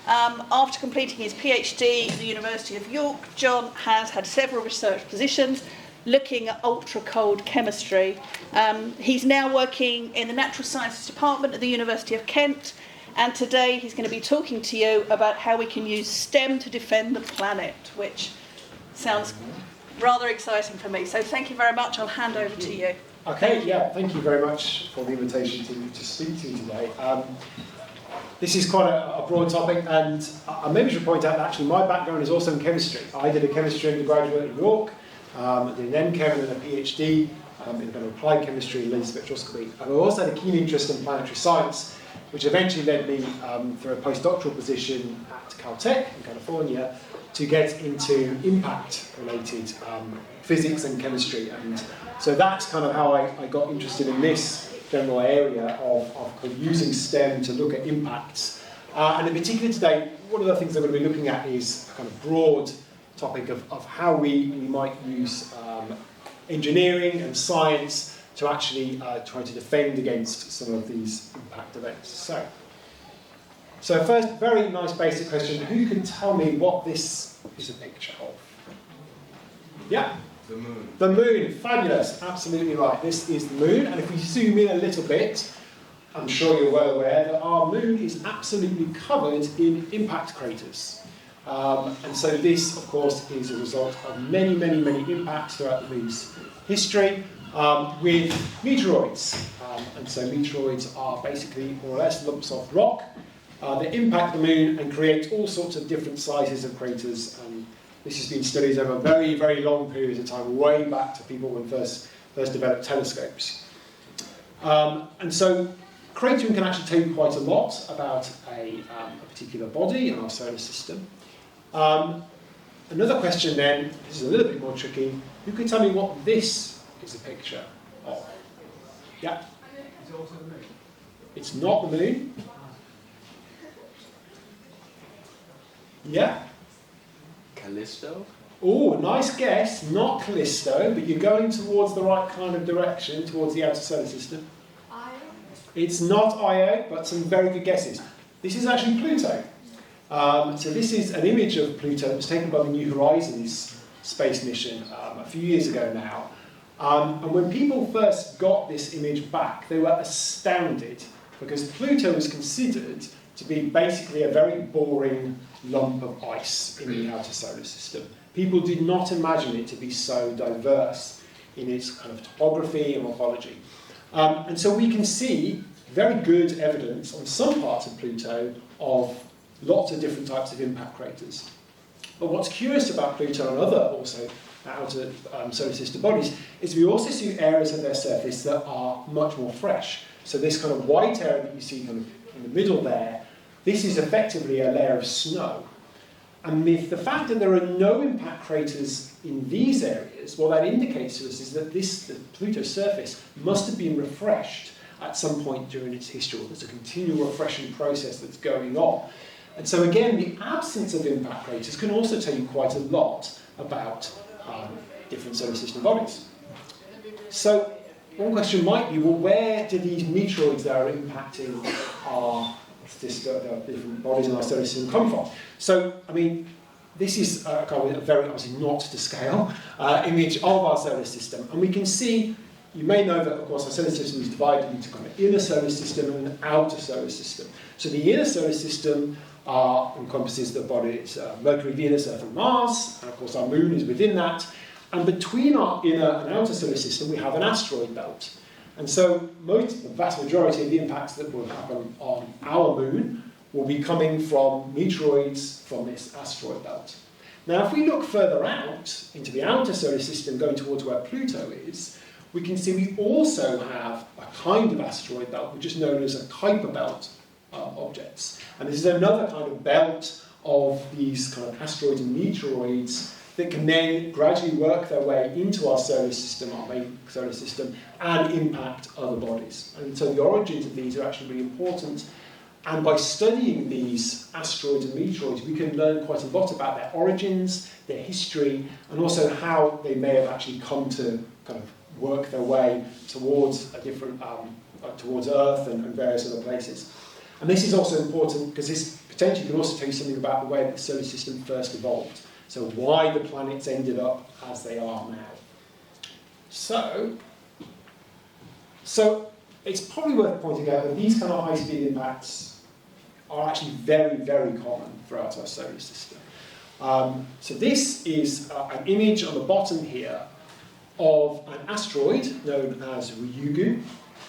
After completing his PhD at the University of York, Jon has had several research positions looking at ultracold chemistry. He's now working in the Natural Sciences Department at the University of Kent, and today he's going to be talking to you about how we can use STEM to defend the planet, which sounds rather exciting for me. So thank you very much. I'll hand over to you. Okay, yeah, thank you very much for the invitation to speak to you today. This is quite a broad topic, and I maybe should point out that actually my background is also in chemistry. I did a chemistry undergraduate in York, did an MChem and then a PhD in applied chemistry and laser spectroscopy. And I also had a keen interest in planetary science, which eventually led me through a postdoctoral position at Caltech in California to get into impact-related physics and chemistry. And so that's kind of how I got interested in this general area of using STEM to look at impacts. And in particular today, one of the things I'm going to be looking at is a kind of broad topic of how we might use engineering and science to actually try to defend against some of these impact events. So first, very nice basic question. Who can tell me what this is a picture of? Yeah? The moon. The moon, fabulous, absolutely right. This is the moon, and if we zoom in a little bit, I'm sure you're well aware that our moon is absolutely covered in impact craters. And so this, of course, is a result of many, many, many impacts throughout the moon's history with meteoroids. And so meteoroids are basically more or less lumps of rock that impact the moon and create all sorts of different sizes of craters. And this has been studied over very, very long periods of time, way back to people when first developed telescopes. And so cratering can actually tell you quite a lot about a particular body in our solar system. Another question then, this is a little bit more tricky, who can tell me what this is a picture of? Yeah? Is it also the moon? It's not the moon. Yeah? Callisto? Oh, nice guess. Not Callisto, but you're going towards the right kind of direction, towards the outer solar system. Io? It's not Io, but some very good guesses. This is actually Pluto. So this is an image of Pluto that was taken by the New Horizons space mission a few years ago now. And when people first got this image back, they were astounded because Pluto was considered to be basically a very boring lump of ice in the outer solar system. People did not imagine it to be so diverse in its kind of topography and morphology. And so we can see very good evidence on some parts of Pluto of lots of different types of impact craters. But what's curious about Pluto and other also outer solar system bodies is we also see areas of their surface that are much more fresh. So this kind of white area that you see kind of in the middle there, this is effectively a layer of snow. And the fact that there are no impact craters in these areas, what that indicates to us is that the Pluto's surface must have been refreshed at some point during its history. There's a continual refreshing process that's going on. And so again, the absence of impact craters can also tell you quite a lot about different solar system bodies. So one question might be, well, where do these meteoroids that are impacting our different bodies in our solar system come from? So, I mean, this is a very, obviously not to scale, image of our solar system. And we can see, you may know that, of course, our solar system is divided into kind of inner solar system and an outer solar system. So the inner solar system encompasses the bodies Mercury, Venus, Earth and Mars, and of course our moon is within that. And between our inner and outer solar system we have an asteroid belt. And so the vast majority of the impacts that will happen on our moon will be coming from meteoroids from this asteroid belt. Now if we look further out into the outer solar system going towards where Pluto is, we can see we also have a kind of asteroid belt which is known as a Kuiper belt objects. And this is another kind of belt of these kind of asteroids and meteoroids that can then gradually work their way into our solar system, our main solar system, and impact other bodies. And so the origins of these are actually really important. And by studying these asteroids and meteoroids, we can learn quite a lot about their origins, their history, and also how they may have actually come to kind of work their way towards a different, towards Earth and various other places. And this is also important because this potentially can also tell you something about the way that the solar system first evolved. So why the planets ended up as they are now. So it's probably worth pointing out that these kind of high-speed impacts are actually very, very common throughout our solar system. So this is an image on the bottom here of an asteroid known as Ryugu.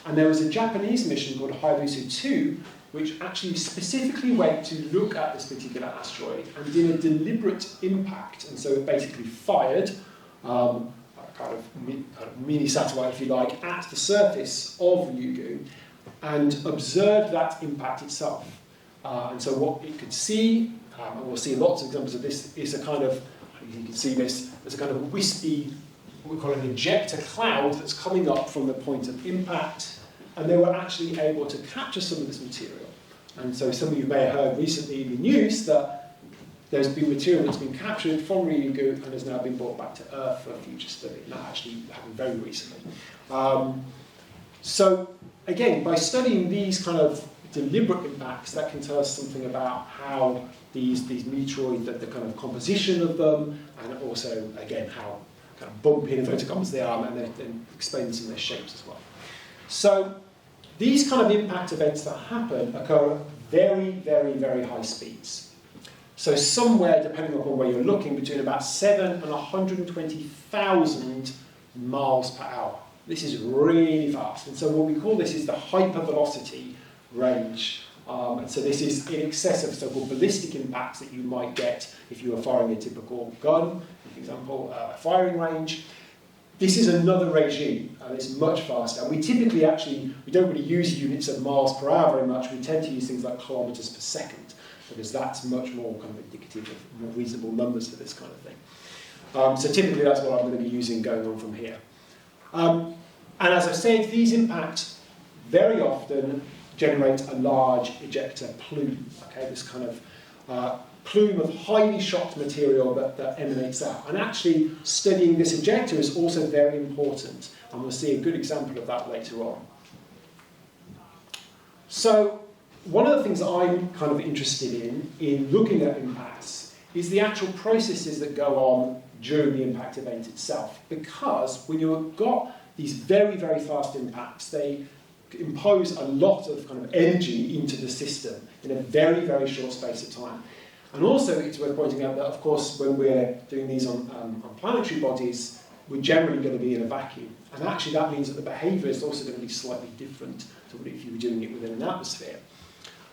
And there was a Japanese mission called Hayabusa 2, which actually specifically went to look at this particular asteroid and did a deliberate impact. And so it basically fired a kind of mini satellite, if you like, at the surface of Ryugu and observed that impact itself. And so what it could see, and we'll see lots of examples of this, is a kind of, you can see this, as a kind of wispy, what we call an ejector cloud that's coming up from the point of impact, and they were actually able to capture some of this material. And so some of you may have heard recently in the news that there's been material that's been captured from Ryugu and has now been brought back to Earth for future study. And that actually happened very recently. So again, by studying these kind of deliberate impacts, that can tell us something about how these meteoroids, the kind of composition of them, and also, again, how kind of bumpy and photocomets they are, and then explain some of their shapes as well. So these kind of impact events that happen occur at very, very, very high speeds. So somewhere, depending upon where you're looking, between about 7 and 120,000 miles per hour. This is really fast. And so what we call this is the hypervelocity range. And so this is in excess of so-called ballistic impacts that you might get if you were firing a typical gun, for example, a firing range. This is another regime, and it's much faster. And we typically we don't really use units of miles per hour very much. We tend to use things like kilometres per second, because that's much more kind of indicative of more reasonable numbers for this kind of thing. So typically that's what I'm going to be using going on from here. And as I said, these impacts very often generate a large ejector plume, okay, this kind of plume of highly shocked material that emanates out. And actually, studying this ejector is also very important, and we'll see a good example of that later on. So, one of the things I'm kind of interested in looking at impacts is the actual processes that go on during the impact event itself. Because when you've got these very, very fast impacts, they impose a lot of kind of energy into the system in a very, very short space of time. And also, it's worth pointing out that, of course, when we're doing these on planetary bodies, we're generally going to be in a vacuum. And actually, that means that the behaviour is also going to be slightly different to what if you were doing it within an atmosphere.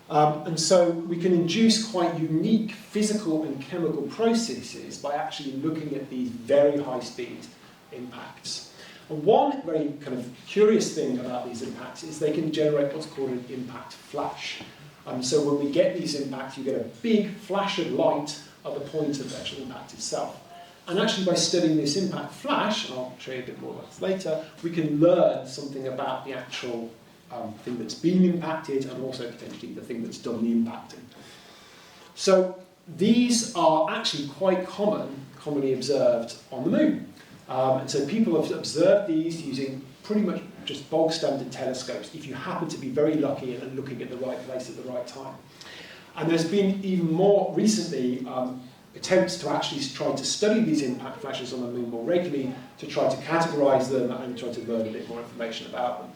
And so we can induce quite unique physical and chemical processes by actually looking at these very high-speed impacts. And one very kind of curious thing about these impacts is they can generate what's called an impact flash. So when we get these impacts, you get a big flash of light at the point of the actual impact itself. And actually by studying this impact flash, and I'll show you a bit more about this later, we can learn something about the actual thing that's been impacted and also potentially the thing that's done the impacting. So these are actually quite commonly observed on the moon. And so people have observed these using pretty much just bog standard telescopes if you happen to be very lucky and looking at the right place at the right time. And there's been even more recently attempts to actually try to study these impact flashes on the moon more regularly to try to categorise them and try to learn a bit more information about them.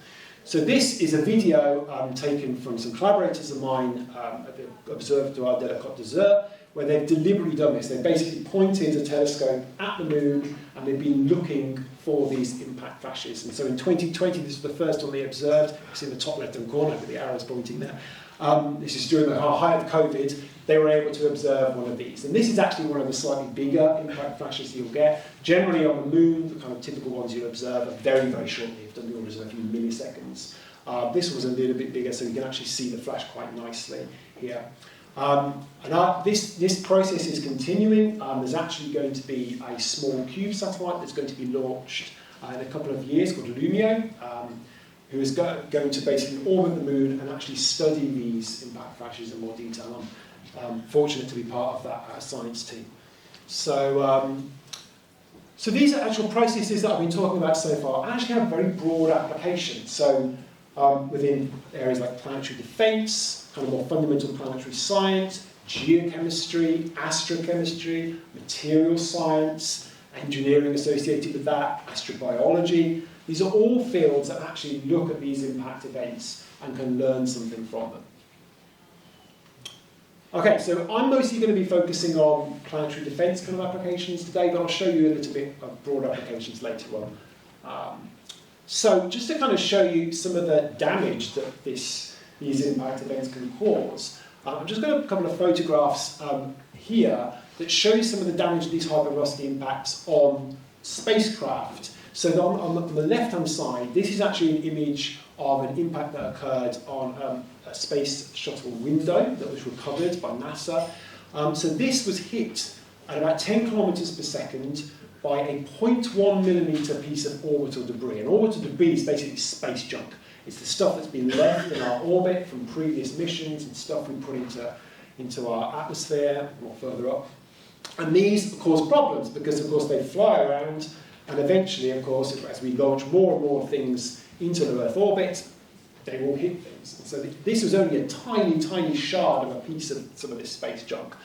So this is a video taken from some collaborators of mine at the Observatoire de la Côte d'Azur, where they've deliberately done this. They've basically pointed a telescope at the moon and they've been looking for these impact flashes. And so in 2020, this was the first one they observed. You see in the top left-hand corner with the arrows pointing there. This is during the height of COVID. They were able to observe one of these. And this is actually one of the slightly bigger impact flashes you'll get. Generally on the moon, the kind of typical ones you'll observe are very, very short-lived, on the orders of a few milliseconds. This was a little bit bigger, so you can actually see the flash quite nicely here. This process is continuing. There's actually going to be a small cube satellite that's going to be launched in a couple of years called Lumio, who is going to basically orbit the moon and actually study these impact flashes in more detail. I'm fortunate to be part of that science team. So these actual processes that I've been talking about so far actually have very broad applications. So within areas like planetary defence, kind of more fundamental planetary science, geochemistry, astrochemistry, material science, engineering associated with that, astrobiology. These are all fields that actually look at these impact events and can learn something from them. Okay, so I'm mostly going to be focusing on planetary defence kind of applications today, but I'll show you a little bit of broad applications later on. So just to kind of show you some of the damage that these impact events can cause, I'm just going to have a couple of photographs here that show you some of the damage of these hypervelocity impacts on spacecraft. So on the left-hand side, this is actually an image of an impact that occurred on a space shuttle window that was recovered by NASA. So this was hit at about 10 kilometers per second by a 0.1 millimeter piece of orbital debris. And orbital debris is basically space junk. It's the stuff that's been left in our orbit from previous missions and stuff we put into our atmosphere or further up. And these cause problems because, of course, they fly around, and eventually, of course, as we launch more and more things into the Earth orbit, they will hit things. And so this was only a tiny, tiny shard of a piece of some of this space junk.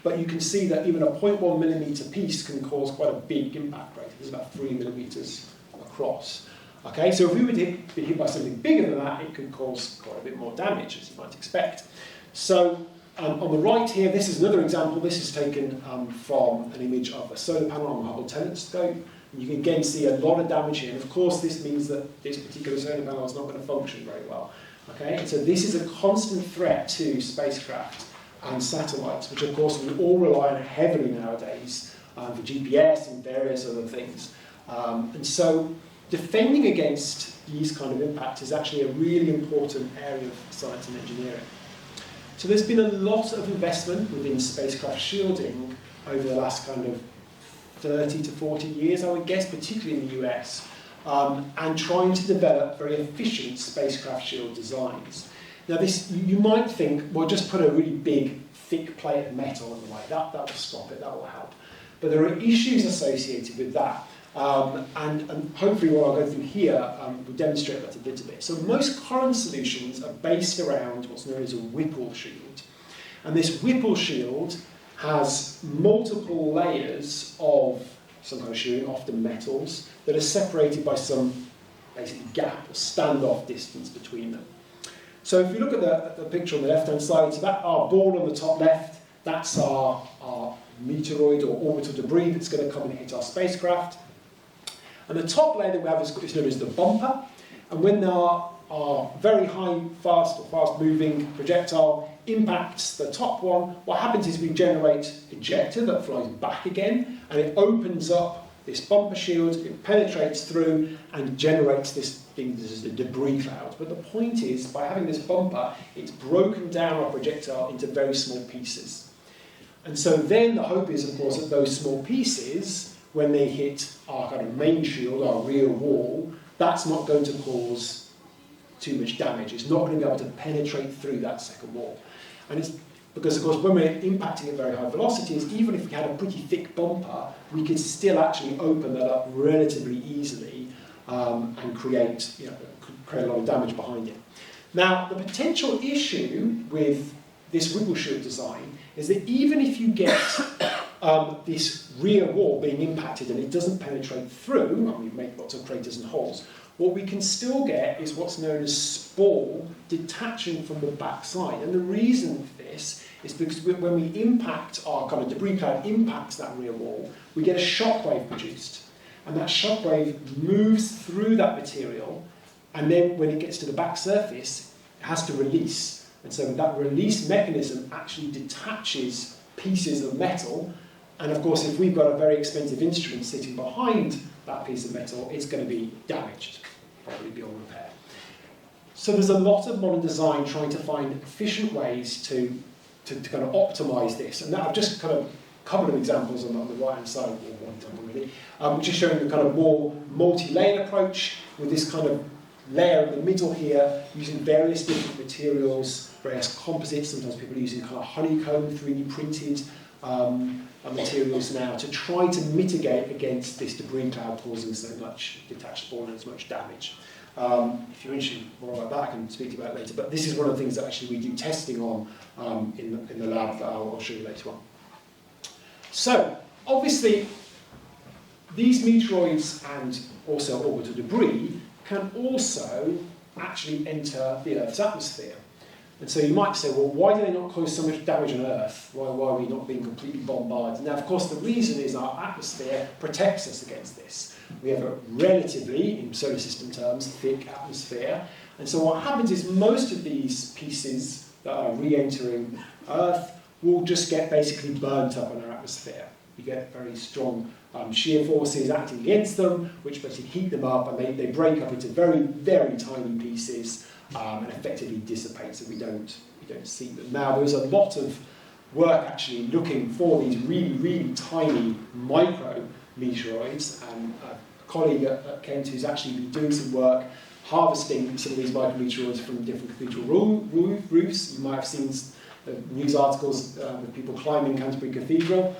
But you can see that even a 0.1 millimeter piece can cause quite a big impact rate. It's about 3 millimeters across. Okay, so if we were to be hit by something bigger than that, it could cause quite a bit more damage, as you might expect. So on the right here, this is another example. This is taken from an image of a solar panel on the Hubble telescope. You can again see a lot of damage here. And of course, this means that this particular solar panel is not going to function very well. Okay, so this is a constant threat to spacecraft and satellites, which of course we all rely on heavily nowadays for GPS and various other things. And so defending against these kind of impacts is actually a really important area of science and engineering. So there's been a lot of investment within spacecraft shielding over the last kind of 30 to 40 years, I would guess, particularly in the US, and trying to develop very efficient spacecraft shield designs. Now this, you might think, well, just put a really big, thick plate of metal in the way, that will stop it, that will help. But there are issues associated with that. And hopefully what I'll go through here will demonstrate that a little bit. So most current solutions are based around what's known as a Whipple shield. And this Whipple shield has multiple layers of some kind of shielding, often metals, that are separated by some basically gap or standoff distance between them. So if you look at the picture on the left-hand side, so that our ball on the top left, that's our meteoroid or orbital debris that's going to come and hit our spacecraft. And the top layer that we have is known as the bumper. And when our very high, fast-moving projectile impacts the top one, what happens is we generate ejector that flies back again, and it opens up this bumper shield, it penetrates through and generates this thing, this is the debris cloud. But the point is, by having this bumper, it's broken down our projectile into very small pieces. And so then the hope is, of course, that those small pieces, when they hit our kind of main shield, our rear wall, that's not going to cause too much damage. It's not going to be able to penetrate through that second wall. And it's because, of course, when we're impacting at very high velocities, even if we had a pretty thick bumper, we could still actually open that up relatively easily and create a lot of damage behind it. Now, the potential issue with this Whipple shield design is that even if you get this rear wall being impacted and it doesn't penetrate through, and we make lots of craters and holes, what we can still get is what's known as spall detaching from the backside. And the reason for this is because when we impact, our kind of debris cloud impacts that rear wall, we get a shock wave produced. And that shock wave moves through that material, and then when it gets to the back surface, it has to release. And so that release mechanism actually detaches pieces of metal. And of course, if we've got a very expensive instrument sitting behind that piece of metal, it's going to be damaged, probably beyond repair. So there's a lot of modern design trying to find efficient ways to kind of optimize this. And now I've just kind of a couple of examples on the right-hand side, or one example really, which is showing the kind of more multi-layered approach with this kind of layer in the middle here, using various different materials, various composites. Sometimes people are using kind of honeycomb 3D printed materials now to try to mitigate against this debris cloud causing so much detached spall and as much damage. If you're interested more about that, I can speak to you about it later. But this is one of the things that actually we do testing on in the lab that I'll show you later on. So, obviously, these meteoroids and also orbital debris can also actually enter the Earth's atmosphere. And so you might say, well, why do they not cause so much damage on Earth? Why are we not being completely bombarded? Now, of course, the reason is our atmosphere protects us against this. We have a relatively, in solar system terms, thick atmosphere. And so what happens is most of these pieces that are re-entering Earth will just get basically burnt up in our atmosphere. You get very strong shear forces acting against them, which basically heat them up, and they break up into very, very tiny pieces and effectively dissipate, so we don't see them. Now, there's a lot of work actually looking for these really, really tiny micro meteoroids, and a colleague at Kent who's actually been doing some work harvesting some of these micrometeoroids from different cathedral roofs. You might have seen news articles of people climbing Canterbury Cathedral,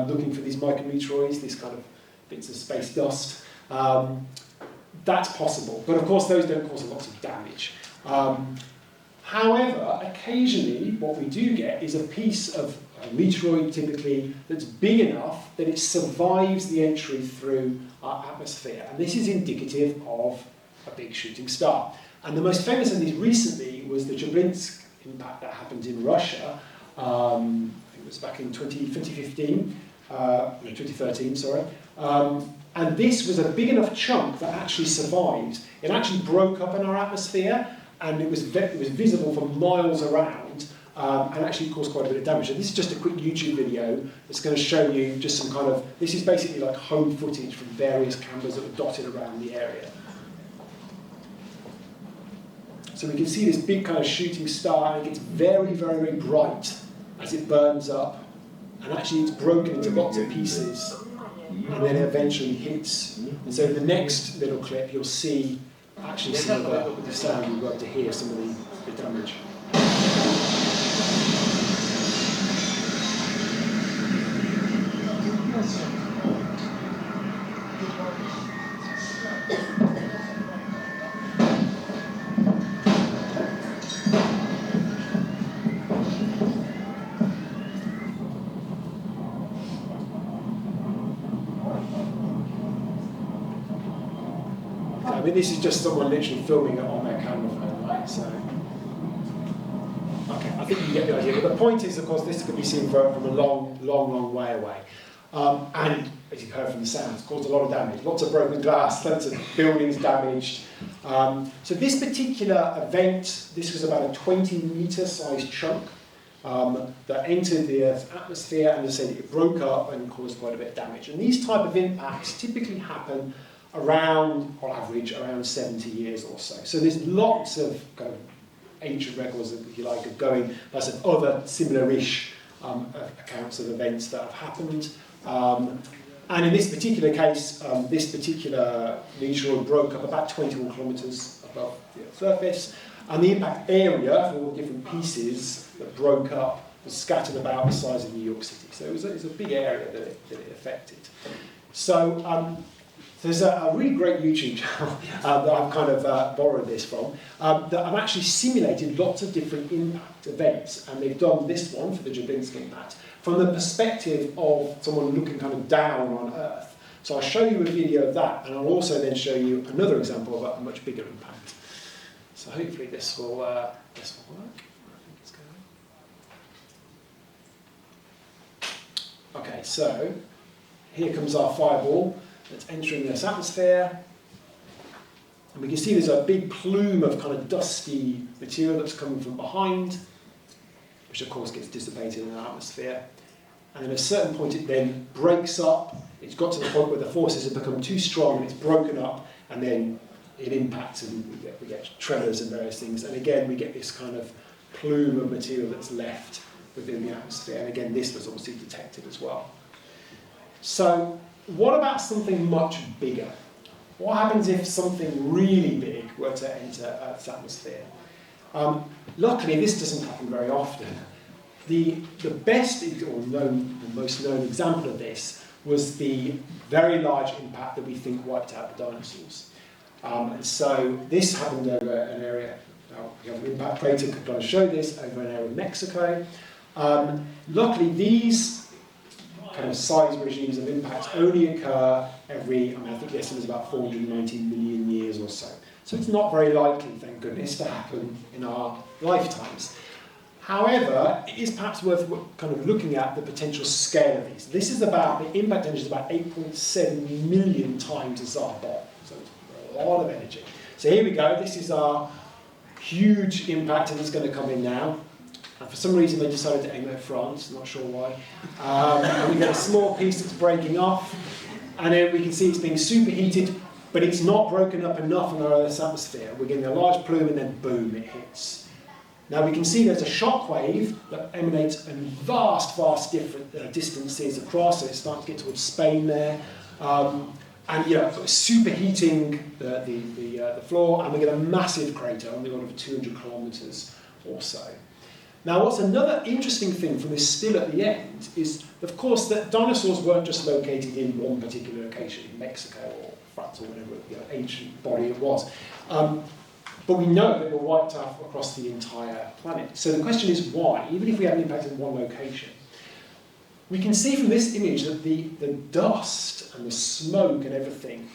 looking for these micrometeoroids, these kind of bits of space dust. That's possible, but of course those don't cause lots of damage. However, occasionally what we do get is a piece of a meteoroid typically that's big enough that it survives the entry through our atmosphere, and this is indicative of a big shooting star. And the most famous of these recently was the Jablinsk impact that happened in Russia. I think it was back in 2013, sorry. And this was a big enough chunk that actually survived. It actually broke up in our atmosphere, and it was visible for miles around, and actually caused quite a bit of damage. And this is just a quick YouTube video that's going to show you just some kind of, this is basically like home footage from various cameras that were dotted around the area. So we can see this big kind of shooting star, and it gets very, very, very bright as it burns up. And actually it's broken into lots of pieces, and then it eventually hits. And so in the next little clip, you'll see actually some of the sound, you'll be able to hear some of the damage. I mean, this is just someone literally filming it on their camera phone, right? So, okay, I think you get the idea. But the point is, of course, this could be seen from a long, long, long way away. And as you've heard from the sound, it's caused a lot of damage. Lots of broken glass, lots of buildings damaged. So this particular event, this was about a 20-metre sized chunk that entered the Earth's atmosphere, and as I said, it broke up and caused quite a bit of damage. And these type of impacts typically happen around, on average, around 70 years or so. So there's lots of kind of ancient records, if you like, of going, lots of other similar-ish accounts of events that have happened. And in this particular case, this particular meteoroid broke up about 21 kilometres above the Earth's surface, and the impact area for all the different pieces that broke up was scattered about the size of New York City. So it was a big area that it affected. So there's a really great YouTube channel that I've kind of borrowed this from, that have actually simulated lots of different impact events, and they've done this one for the Jablinsk impact from the perspective of someone looking kind of down on Earth. So I'll show you a video of that, and I'll also then show you another example of a much bigger impact. So hopefully this will work. I think it's going. Okay, so here comes our fireball that's entering this atmosphere. And we can see there's a big plume of kind of dusty material that's coming from behind, which of course gets dissipated in the atmosphere. And at a certain point it then breaks up. It's got to the point where the forces have become too strong and it's broken up, and then it impacts, and we get tremors and various things. And again, we get this kind of plume of material that's left within the atmosphere. And again, this was obviously detected as well. So what about something much bigger? What happens if something really big were to enter Earth's atmosphere? Luckily, this doesn't happen very often. The best or most known example of this was the very large impact that we think wiped out the dinosaurs. And so this happened over an area, we have an impact crater, could kind of show this, over an area of Mexico. Luckily, these kind of size regimes of impact only occur every, I think the estimate is about 490 million years or so. So it's not very likely, thank goodness, to happen in our lifetimes. However, it is perhaps worth kind of looking at the potential scale of these. This is about, the impact energy is about 8.7 million times as our bomb. So it's a lot of energy. So here we go, this is our huge impact, and it's going to come in now. And for some reason they decided to aim at France, not sure why. And we get a small piece that's breaking off, and then we can see it's being superheated, but it's not broken up enough in our Earth's atmosphere. We're getting a large plume, and then boom, it hits. Now we can see there's a shock wave that emanates in vast, vast different distances across, so it's starting to get towards Spain there. And superheating the floor, and we get a massive crater on the order of 200 kilometres or so. Now, what's another interesting thing from this still at the end is, of course, that dinosaurs weren't just located in one particular location, in Mexico or France or whatever ancient body it was. But we know that they were wiped out across the entire planet. So the question is why, even if we have an impact in one location. We can see from this image that the dust and the smoke and everything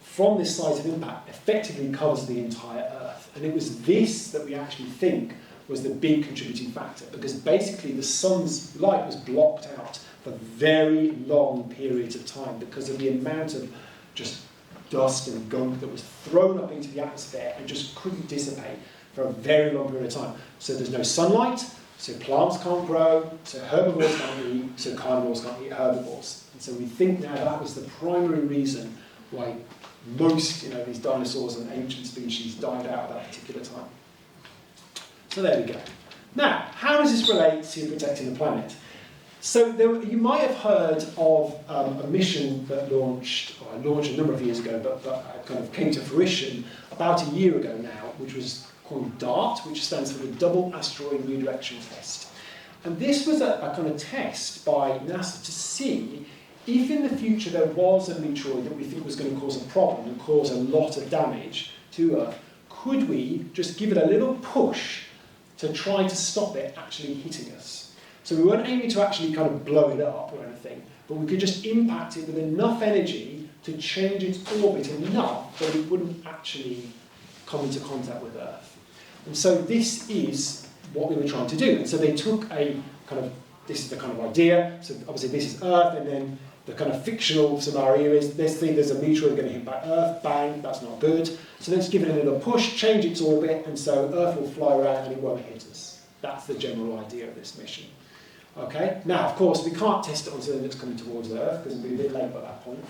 from this size of impact effectively covers the entire Earth. And it was this that we actually think was the big contributing factor, because basically the sun's light was blocked out for very long periods of time because of the amount of just dust and gunk that was thrown up into the atmosphere and just couldn't dissipate for a very long period of time. So there's no sunlight, so plants can't grow, so herbivores can't eat, so carnivores can't eat herbivores. And so we think now that was the primary reason why most these dinosaurs and ancient species died out at that particular time. So there we go. Now, how does this relate to protecting the planet? So you might have heard of a mission that launched a number of years ago, but kind of came to fruition about a year ago now, which was called DART, which stands for the Double Asteroid Redirection Test. And this was a kind of test by NASA to see if in the future there was a meteoroid that we think was going to cause a problem and cause a lot of damage to Earth, could we just give it a little push to try to stop it actually hitting us? So we weren't aiming to actually kind of blow it up or anything, but we could just impact it with enough energy to change its orbit enough that it wouldn't actually come into contact with Earth. And so this is what we were trying to do. And so they took this is the kind of idea, so obviously this is Earth, and then the kind of fictional scenario is there's a meteor going to hit by Earth, bang, that's not good. So let's give it a little push, change its orbit, and so Earth will fly around and it won't hit us. That's the general idea of this mission. Okay, now of course we can't test it on something that's coming towards Earth because it'll be a bit late by that point.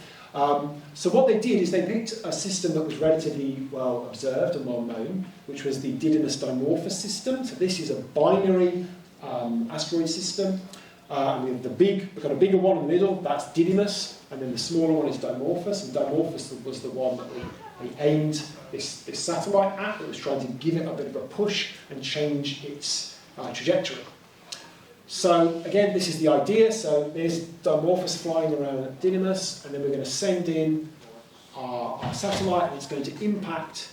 So what they did is they picked a system that was relatively well observed and well known, which was the Didymos Dimorphos system. So this is a binary asteroid system. And we have the kind of bigger one in the middle, that's Didymos, and then the smaller one is Dimorphos. And Dimorphos was the one that we aimed this satellite at, that was trying to give it a bit of a push and change its trajectory. So again, this is the idea. So there's Dimorphos flying around at Didymos, and then we're going to send in our satellite, and it's going to impact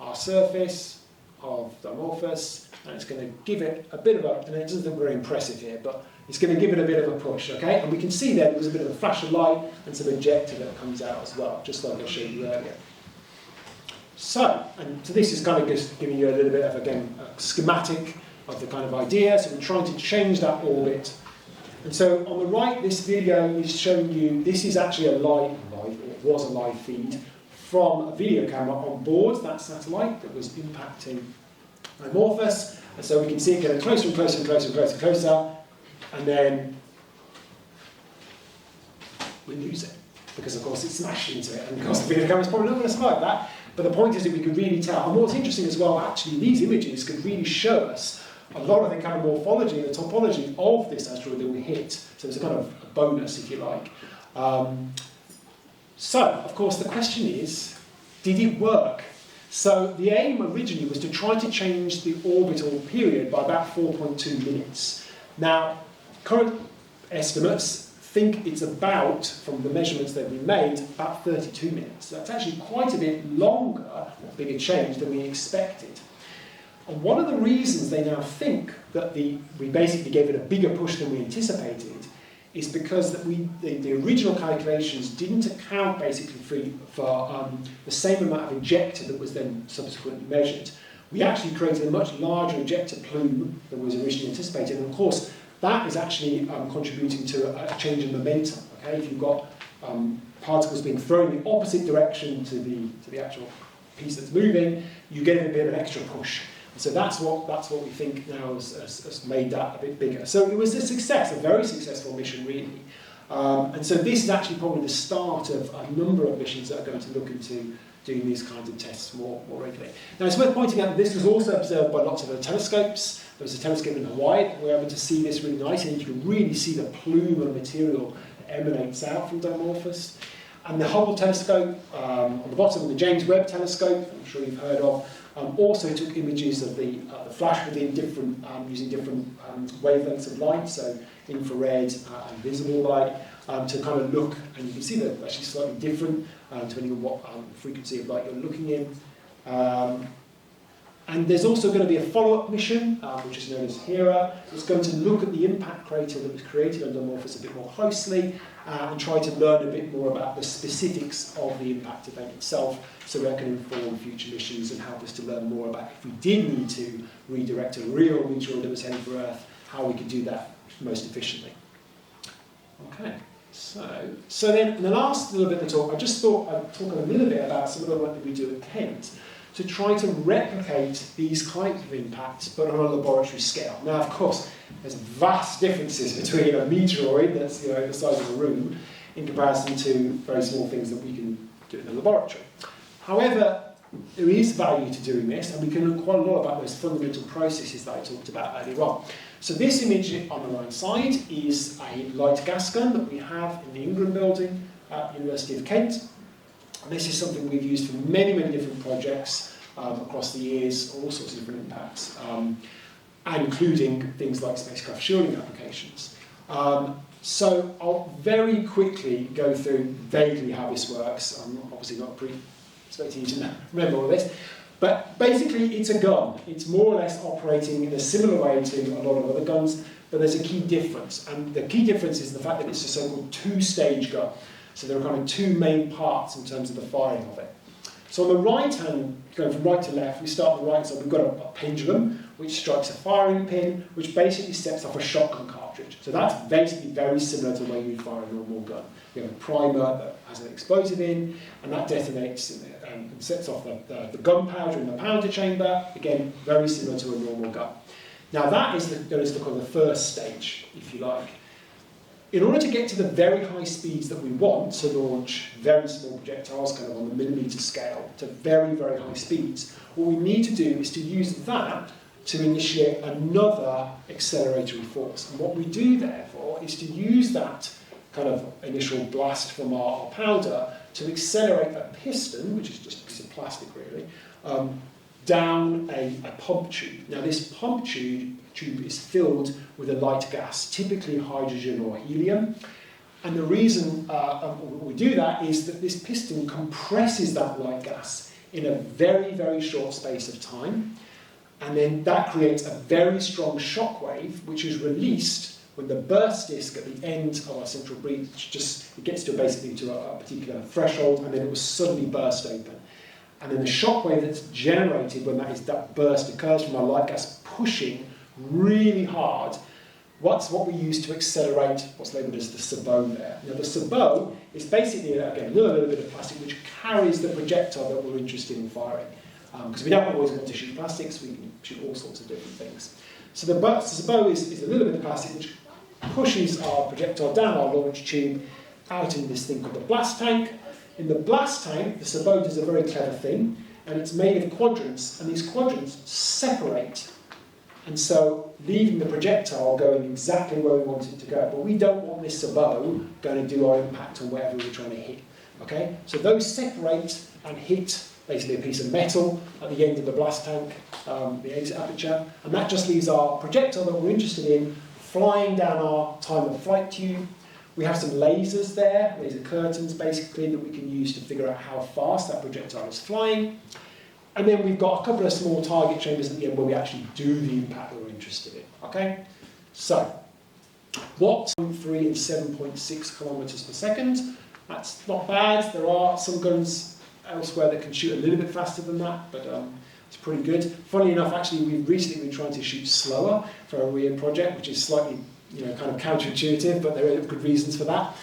our surface of Dimorphos, and it's going to give it a bit of a, and it doesn't look very impressive here, but it's going to give it a bit of a push, okay? And we can see there's a bit of a flash of light and some ejecta that comes out as well, just like I showed you earlier. So this is kind of just giving you a little bit of, again, a schematic of the kind of idea. So we're trying to change that orbit. And so on the right, this video is showing you, this is actually it was a live feed from a video camera on board that satellite that was impacting Dimorphos. And so we can see it getting closer and closer and closer and closer and closer. And then we lose it, because of course it's smashed into it, and of course the video camera's probably not going to survive that. But the point is that we can really tell. And what's interesting as well, actually, these images could really show us a lot of the kind of morphology and the topology of this asteroid that we hit. So it's a kind of a bonus, if you like. So, of course, the question is, did it work? So the aim originally was to try to change the orbital period by about 4.2 minutes. Now, current estimates think it's about, from the measurements that we made, about 32 minutes. So that's actually quite a bit longer, a bigger change than we expected. And one of the reasons they now think that we basically gave it a bigger push than we anticipated is because that the original calculations didn't account basically for the same amount of ejector that was then subsequently measured. We actually created a much larger ejector plume than was originally anticipated, and of course that is actually contributing to a change in momentum. Okay, if you've got particles being thrown in the opposite direction to the actual piece that's moving, you get a bit of an extra push. So that's what we think now has made that a bit bigger. So it was a success, a very successful mission, really. And so this is actually probably the start of a number of missions that are going to look into doing these kinds of tests more regularly. Now, it's worth pointing out that this was also observed by lots of other telescopes. There was a telescope in Hawaii that we were able to see this really nicely, and you can really see the plume of material that emanates out from Dimorphos. And the Hubble telescope, on the bottom of the James Webb telescope, I'm sure you've heard of, also took images of the flash within using different wavelengths of light, so infrared and visible light, to kind of look, and you can see they're actually slightly different depending on what frequency of light you're looking in. And there's also going to be a follow-up mission, which is known as HERA. It's going to look at the impact crater that was created on Dimorphos a bit more closely and try to learn a bit more about the specifics of the impact event itself, so that can inform future missions and help us to learn more about if we did need to redirect a real meteoroid that was heading for Earth, how we could do that most efficiently. Okay, so then in the last little bit of the talk, I just thought I'd talk a little bit about some of the work that we do at Kent to try to replicate these kinds of impacts, but on a laboratory scale. Now, of course, there's vast differences between a meteoroid that's the size of a room in comparison to very small things that we can do in the laboratory. However, there is value to doing this, and we can learn quite a lot about those fundamental processes that I talked about earlier on. So this image on the right side is a light gas gun that we have in the Ingram building at the University of Kent. This is something we've used for many, many different projects across the years, all sorts of different impacts, including things like spacecraft shielding applications. So I'll very quickly go through vaguely how this works. I'm obviously not expecting you to remember all this, but basically it's a gun. It's more or less operating in a similar way to a lot of other guns, but there's a key difference. And the key difference is the fact that it's a so-called two-stage gun. So there are kind of two main parts in terms of the firing of it. So on the right hand, going from right to left, we start on the right side, we've got a pendulum, which strikes a firing pin, which basically sets off a shotgun cartridge. So that's basically very similar to the way you fire a normal gun. You have a primer that has an explosive in, and that detonates and sets off the gunpowder in the powder chamber. Again, very similar to a normal gun. Now that is the first stage, if you like. In order to get to the very high speeds that we want to launch very small projectiles, kind of on the millimetre scale, to very, very high speeds, what we need to do is to use that to initiate another acceleratory force. And what we do, therefore, is to use that kind of initial blast from our powder to accelerate a piston, which is just a piece of plastic, really, down a pump tube. Now, this pump tube is filled with a light gas, typically hydrogen or helium. And the reason we do that is that this piston compresses that light gas in a very, very short space of time. And then that creates a very strong shock wave, which is released when the burst disk at the end of our central breach it gets to basically to a particular threshold, and then it will suddenly burst open. And then the shock wave that's generated when that burst occurs from our light gas pushing really hard, what's what we use to accelerate what's labelled as the sabot there. Now the sabot is basically, again, a little bit of plastic which carries the projectile that we're interested in firing. Because we don't always want to shoot plastics, we can shoot all sorts of different things. So the sabot is a little bit of plastic which pushes our projectile down our launch tube out in this thing called the blast tank. In the blast tank, the sabot is a very clever thing, and it's made of quadrants, and these quadrants separate, and so leaving the projectile going exactly where we want it to go. But we don't want this sabot going to do our impact on wherever we're trying to hit. Okay? So those separate and hit basically a piece of metal at the end of the blast tank, the exit aperture, and that just leaves our projectile that we're interested in flying down our time of flight tube, We have some lasers there, laser curtains basically, that we can use to figure out how fast that projectile is flying. And then we've got a couple of small target chambers at the end where we actually do the impact that we're interested in. Okay? So, what 3 and 7.6 kilometers per second? That's not bad. There are some guns elsewhere that can shoot a little bit faster than that, but it's pretty good. Funnily enough, actually, we've recently been trying to shoot slower for a weird project, which is slightly, kind of counterintuitive, but there are good reasons for that.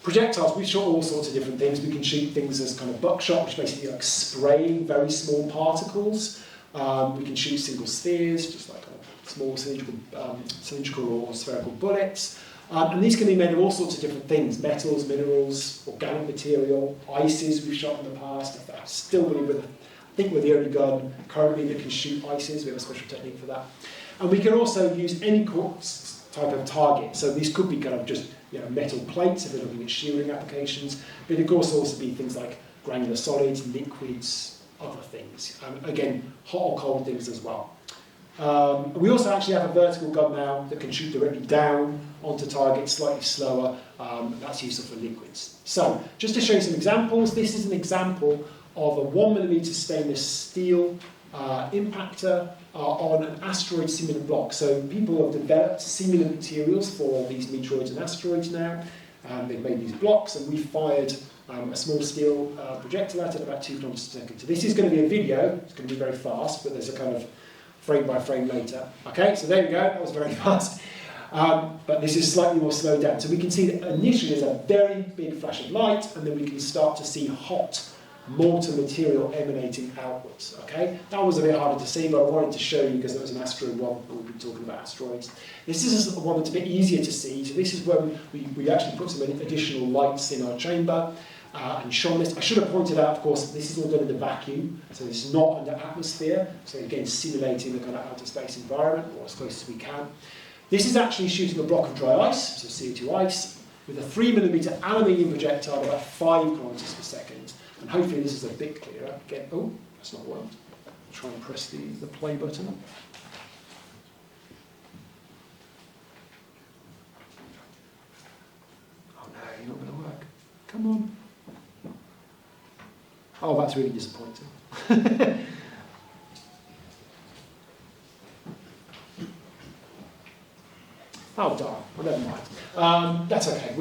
Projectiles, we've shot all sorts of different things. We can shoot things as kind of buckshot, which basically like spraying very small particles. We can shoot single spheres, just like kind of small cylindrical or spherical bullets. And these can be made of all sorts of different things: metals, minerals, organic material, ices we've shot in the past. I still believe I think we're the only gun currently that can shoot ices. We have a special technique for that. And we can also use any type of target. So these could be kind of just metal plates if we're looking at shielding applications, but it could also be things like granular solids, liquids, other things. Again, hot or cold things as well. We also actually have a vertical gun now that can shoot directly down onto targets, slightly slower. That's useful for liquids. So, just to show you some examples, this is an example of a 1mm stainless steel impactor on an asteroid simulant block. So people have developed simulant materials for these meteoroids and asteroids now. They've made these blocks, and we fired a small steel projectile at it about 2 kilometers per second. So this is going to be a video. It's going to be very fast, but there's a kind of frame by frame later. Okay, so there you go. That was very fast. But this is slightly more slowed down. So we can see that initially there's a very big flash of light, and then we can start to see hot molten material emanating outwards. Okay, that was a bit harder to see, but I wanted to show you because there was an asteroid one, and we've been talking about asteroids. This is one that's a bit easier to see. So this is when we actually put some additional lights in our chamber and shone this. I should have pointed out, of course, this is all done in the vacuum, so this is not under atmosphere. So again, simulating the kind of outer space environment, or as close as we can. This is actually shooting a block of dry ice, so CO2 ice, with a 3mm aluminium projectile about 5 kilometers per second. And hopefully this is a bit clearer. Again, oh, that's not worked. Try and press the play button. Oh no, you're not going to work. Come on. Oh, that's really disappointing. Oh, darn. Well, never mind. That's okay.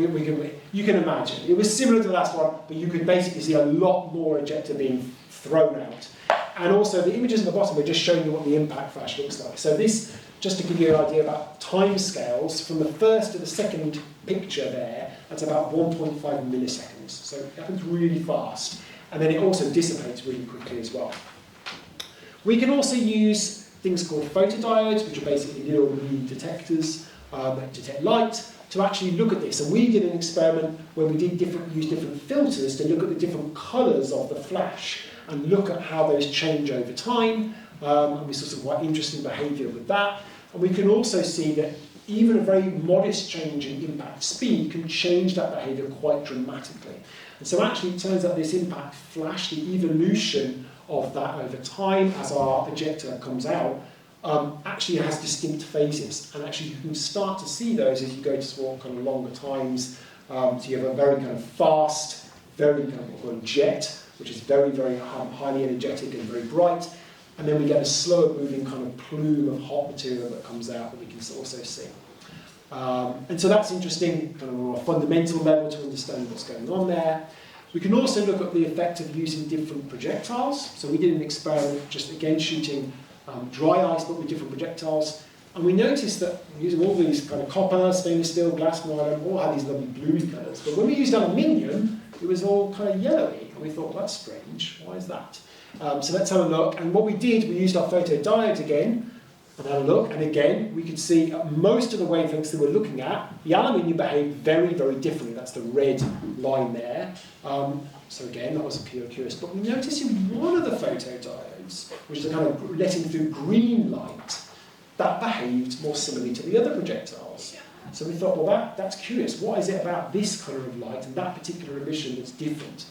You can imagine. It was similar to the last one, but you could basically see a lot more ejector being thrown out. And also, the images at the bottom are just showing you what the impact flash looks like. So this, just to give you an idea about time scales, from the first to the second picture there, that's about 1.5 milliseconds. So it happens really fast. And then it also dissipates really quickly as well. We can also use things called photodiodes, which are basically little mini detectors that detect light, to actually look at this. And we did an experiment where we did use different filters to look at the different colours of the flash and look at how those change over time. And we saw some quite interesting behaviour with that. And we can also see that even a very modest change in impact speed can change that behaviour quite dramatically. And so actually it turns out this impact flash, the evolution of that over time as our ejector comes out, actually has distinct phases, and actually you can start to see those as you go to kind of longer times. So you have a very kind of fast, very kind of what we call jet, which is very, very highly energetic and very bright, and then we get a slower moving kind of plume of hot material that comes out that we can also see. And so that's interesting kind of on a fundamental level to understand what's going on there. We can also look at the effect of using different projectiles. So we did an experiment just again shooting dry ice but with different projectiles, and we noticed that using all these kind of copper, stainless steel, glass, nylon, all had these lovely blue colours, but when we used aluminium it was all kind of yellowy, and we thought, well, that's strange, why is that? So let's have a look. And what we did, we used our photodiodes again and had a look, and again we could see most of the wavelengths that we're looking at, the aluminium behaved very, very differently. That's the red line there. So again, that was curious. But we noticed in one of the photodiodes, which is a kind of letting through green light, that behaved more similarly to the other projectiles. So we thought, well, that's curious. What is it about this colour of light and that particular emission that's different?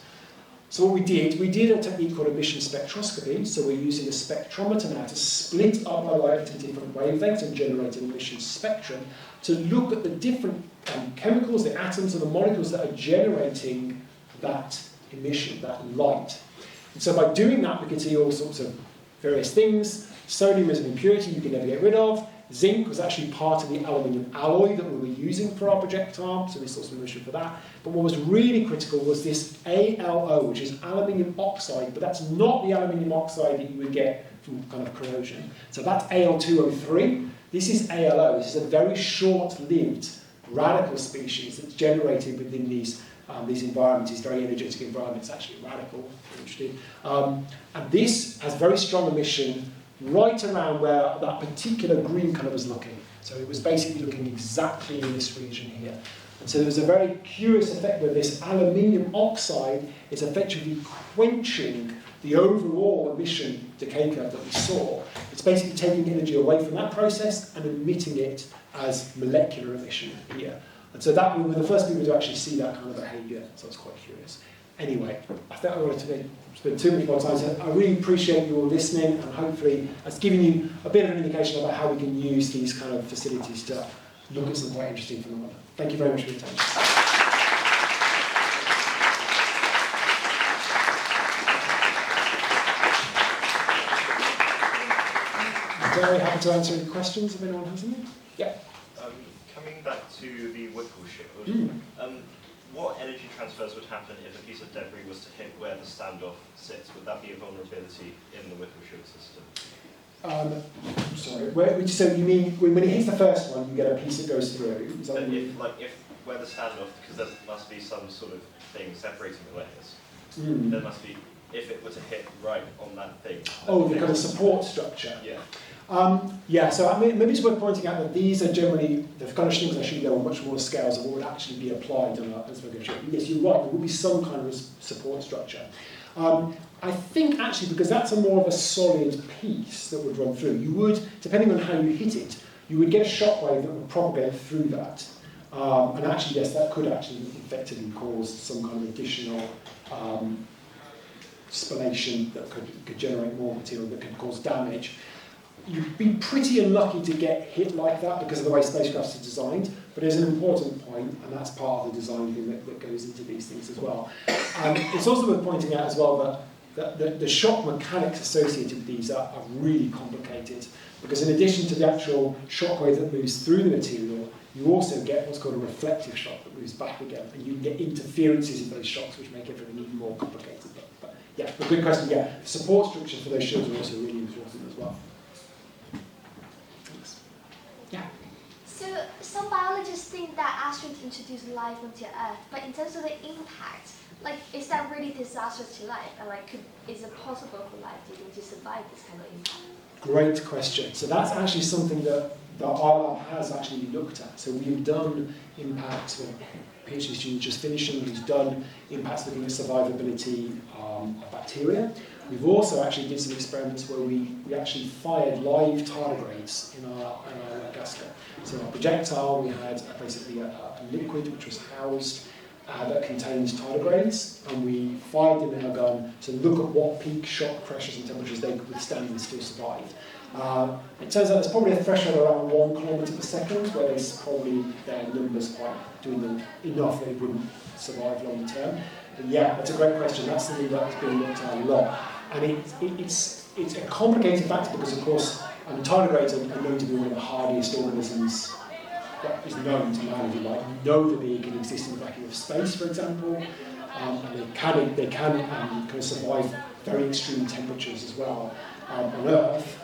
So what we did a technique called emission spectroscopy. So we're using a spectrometer now to split up our light into different wavelengths and generate an emission spectrum to look at the different chemicals, the atoms, and the molecules that are generating that emission, that light. And so by doing that, we can see all sorts of various things. Sodium is an impurity you can never get rid of. Zinc was actually part of the aluminium alloy that we were using for our projectile, so we saw some emission for that. But what was really critical was this ALO, which is aluminium oxide, but that's not the aluminium oxide that you would get from kind of corrosion. So that's Al2O3. This is ALO. This is a very short-lived radical species that's generated within these environments, these very energetic environments, actually radical, if you're interested. And this has very strong emission right around where that particular green colour was looking. So it was basically looking exactly in this region here. And so there was a very curious effect where this aluminium oxide is effectively quenching the overall emission decay curve that we saw. It's basically taking energy away from that process and emitting it as molecular emission here. And so that we were the first people to actually see that kind of behaviour, so it's quite curious. Anyway, I think I wanted to spend too much more time, so I really appreciate you all listening, and hopefully that's given you a bit of an indication about how we can use these kind of facilities to look at some quite interesting phenomena. Thank you very much for your attention. I'm very happy to answer any questions if anyone has any. Yeah. Coming back to the Whipple shield, what energy transfers would happen if a piece of debris was to hit where the standoff sits? Would that be a vulnerability in the Whipple shield system? Sorry, so you mean when it hits the first one, you get a piece that goes through? Is that if where the standoff, because there must be some sort of thing separating the layers. There must be, if it were to hit right on that thing. Oh, the kind of support structure. Yeah. So I mean, maybe it's worth pointing out that these are generally, the kind of things I showed you on much more scales of what would actually be applied on a smoking ship. Yes, you're right, there will be some kind of support structure. I think actually, because that's a more of a solid piece that would run through, you would, depending on how you hit it, you would get a shockwave that would propagate through that. And actually, yes, that could actually effectively cause some kind of additional spallation that could generate more material that could cause damage. You'd be pretty unlucky to get hit like that because of the way spacecrafts are designed, but it's an important point, and that's part of the design thing that goes into these things as well. It's also worth pointing out as well that the shock mechanics associated with these are really complicated, because in addition to the actual shockwave that moves through the material, you also get what's called a reflective shock that moves back again, and you can get interferences in those shocks which make everything even more complicated. But yeah, a good question. Yeah, support structures for those shields are also really important as well. Yeah. So some biologists think that astronauts introduce life onto Earth, but in terms of the impact, is that really disastrous to life? And is it possible for life to survive this kind of impact? Great question. So that's actually something that our lab has actually looked at. So we've done impacts, PhD student just finishing, who's done impacts looking at survivability of bacteria. We've also actually did some experiments where we actually fired live tardigrades in our gas gun. So in our projectile, we had basically a liquid which was housed that contained tardigrades, and we fired them in our gun to look at what peak shock pressures and temperatures they could withstand and still survive. It turns out there's probably a threshold around 1 kilometre per second where their numbers quite doing them enough that it wouldn't survive long term. But yeah, that's a great question. That's something that's been looked at a lot. And it's a complicated factor because, of course, tardigrades are known to be one of the hardiest organisms that is known to man, if you like. You know that they can exist in the vacuum of space, for example, and they can kind of survive very extreme temperatures as well on Earth.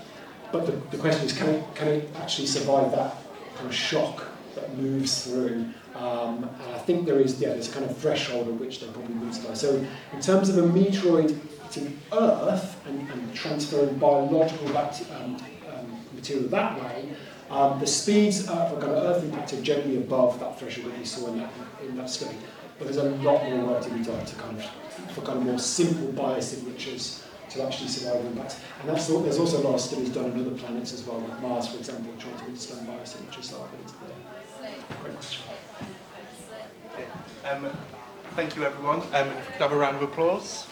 But the question is, can it actually survive that kind of shock that moves through? And I think there's a kind of threshold at which they probably would survive. So in terms of a meteoroid hitting Earth and transferring biological material that way, the speeds for kind of Earth impact are generally above that threshold that we saw in that study. But there's a lot more work to be done for kind of more simple biosignatures to actually survive impacts. And there's also a lot of studies done on other planets as well, like Mars, for example, trying to understand biosignatures. So I'll get into there. Great question. Okay. Thank you, everyone. If we could have a round of applause.